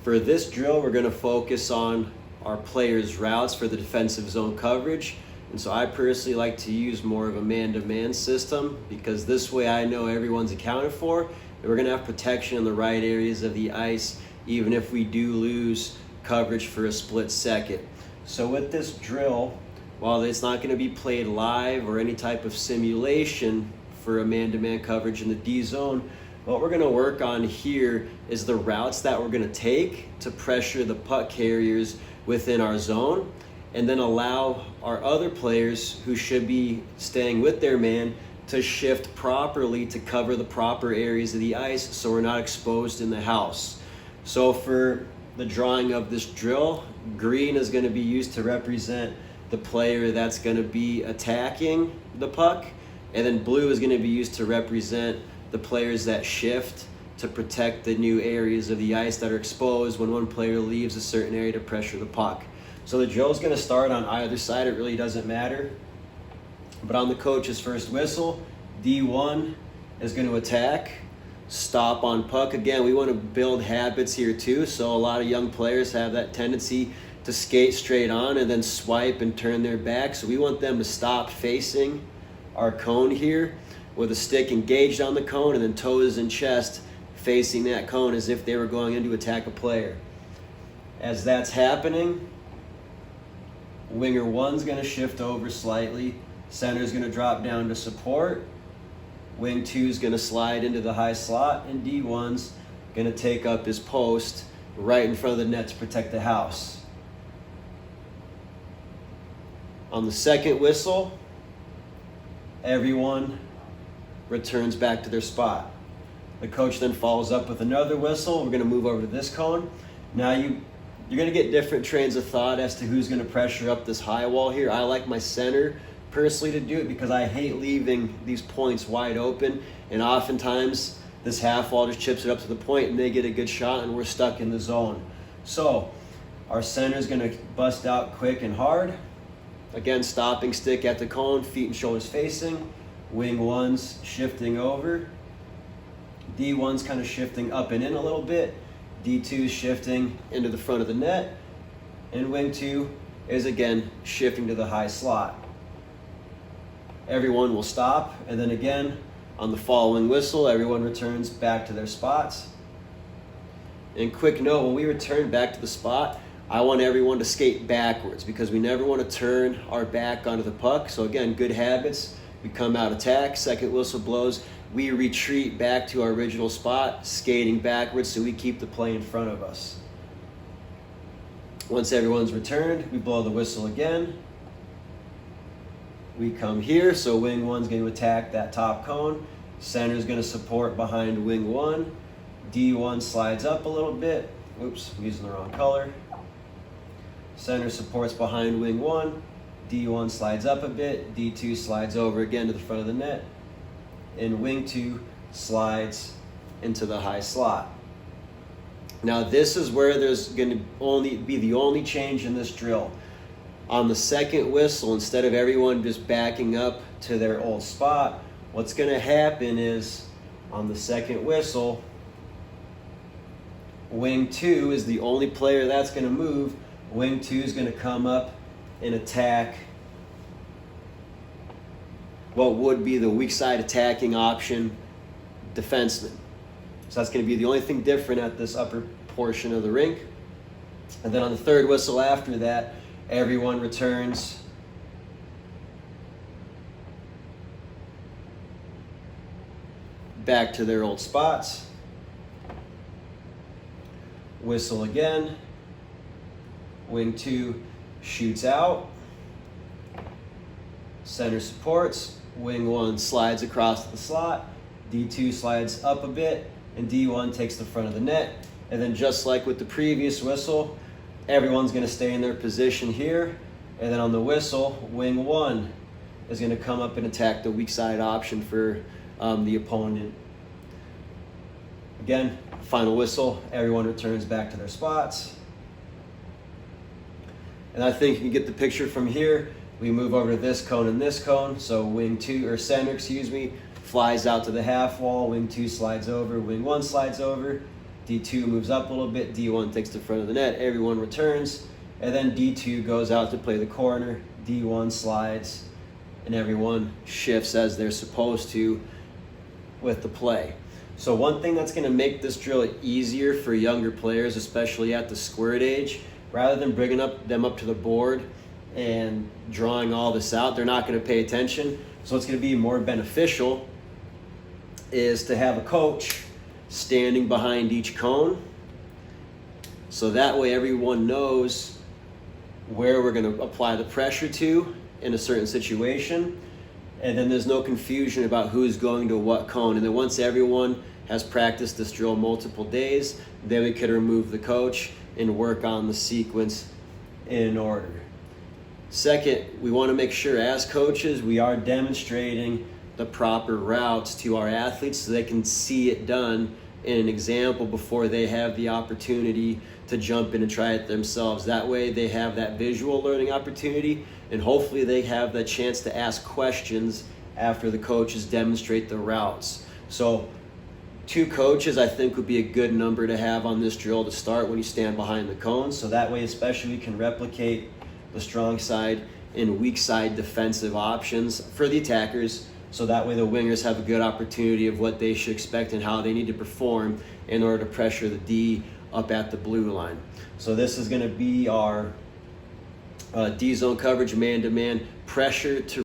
For this drill, we're going to focus on our players' routes for the defensive zone coverage. And so I personally like to use more of a man-to-man system because this way I know everyone's accounted for and we're going to have protection in the right areas of the ice even if we do lose coverage for a split second. So with this drill, while it's not going to be played live or any type of simulation for a man-to-man coverage in the D zone, what we're going to work on here is the routes that we're going to take to pressure the puck carriers within our zone, and then allow our other players who should be staying with their man to shift properly to cover the proper areas of the ice so we're not exposed in the house. So for the drawing of this drill, green is going to be used to represent the player that's going to be attacking the puck, and then blue is going to be used to represent the players that shift to protect the new areas of the ice that are exposed when one player leaves a certain area to pressure the puck. So the drill is going to start on either side, it really doesn't matter. But on the coach's first whistle, D1 is going to attack, stop on puck. Again, we want to build habits here too, so a lot of young players have that tendency to skate straight on and then swipe and turn their back. So we want them to stop facing our cone here with a stick engaged on the cone and then toes and chest facing that cone as if they were going in to attack a player. As that's happening, winger 1's going to shift over slightly, center's going to drop down to support, wing 2's going to slide into the high slot, and D1's going to take up his post right in front of the net to protect the house. On the second whistle, everyone returns back to their spot. The coach then follows up with another whistle. We're going to move over to this cone. Now you're going to get different trains of thought as to who's going to pressure up this high wall here. I like my center personally to do it because I hate leaving these points wide open, and oftentimes this half wall just chips it up to the point and they get a good shot and we're stuck in the zone. So our center is going to bust out quick and hard. Again, stopping stick at the cone, feet and shoulders facing. Wing 1's shifting over. D1's kind of shifting up and in a little bit. D2's shifting into the front of the net. And wing 2 is again shifting to the high slot. Everyone will stop, and then again on the following whistle, everyone returns back to their spots. And quick note, when we return back to the spot, I want everyone to skate backwards because we never want to turn our back onto the puck. So again, good habits. We come out attack, second whistle blows, we retreat back to our original spot, skating backwards so we keep the play in front of us. Once everyone's returned, we blow the whistle again. We come here, so wing 1's going to attack that top cone. Center's going to support behind wing 1. D1 slides up a little bit. Oops, I'm using the wrong color. Center supports behind wing 1. D1 slides up a bit. D2 slides over again to the front of the net. And wing 2 slides into the high slot. Now this is where there's going to be the only change in this drill. On the second whistle, instead of everyone just backing up to their old spot, what's going to happen is on the second whistle, wing 2 is the only player that's going to move. Wing 2 is going to come up and attack what would be the weak side attacking option defenseman. So that's going to be the only thing different at this upper portion of the rink. And then on the third whistle after that, everyone returns back to their old spots. Whistle again. Wing 2 shoots out. Center supports. Wing 1 slides across the slot. D2 slides up a bit, and D1 takes the front of the net. And then just like with the previous whistle, everyone's going to stay in their position here. And then on the whistle, wing 1 is going to come up and attack the weak side option for the opponent. Again, final whistle, everyone returns back to their spots. And I think you can get the picture from here. We move over to this cone and this cone. So wing 2, or center, flies out to the half wall. Wing 2 slides over. Wing 1 slides over. D2 moves up a little bit, D1 takes the front of the net, everyone returns, and then D2 goes out to play the corner, D1 slides, and everyone shifts as they're supposed to with the play. So one thing that's going to make this drill easier for younger players, especially at the squirt age, rather than bringing them up to the board and drawing all this out, they're not going to pay attention. So what's going to be more beneficial is to have a coach standing behind each cone. So that way everyone knows where we're going to apply the pressure to in a certain situation. And then there's no confusion about who's going to what cone. And then once everyone has practiced this drill multiple days, then we could remove the coach and work on the sequence in order. Second, we want to make sure as coaches we are demonstrating the proper routes to our athletes so they can see it done in an example before they have the opportunity to jump in and try it themselves. That way they have that visual learning opportunity, and hopefully they have the chance to ask questions after the coaches demonstrate the routes. So 2 coaches I think would be a good number to have on this drill to start when you stand behind the cones. So that way especially we can replicate the strong side and weak side defensive options for the attackers. So that way the wingers have a good opportunity of what they should expect and how they need to perform in order to pressure the D up at the blue line. So this is going to be our D zone coverage, man-to-man pressure to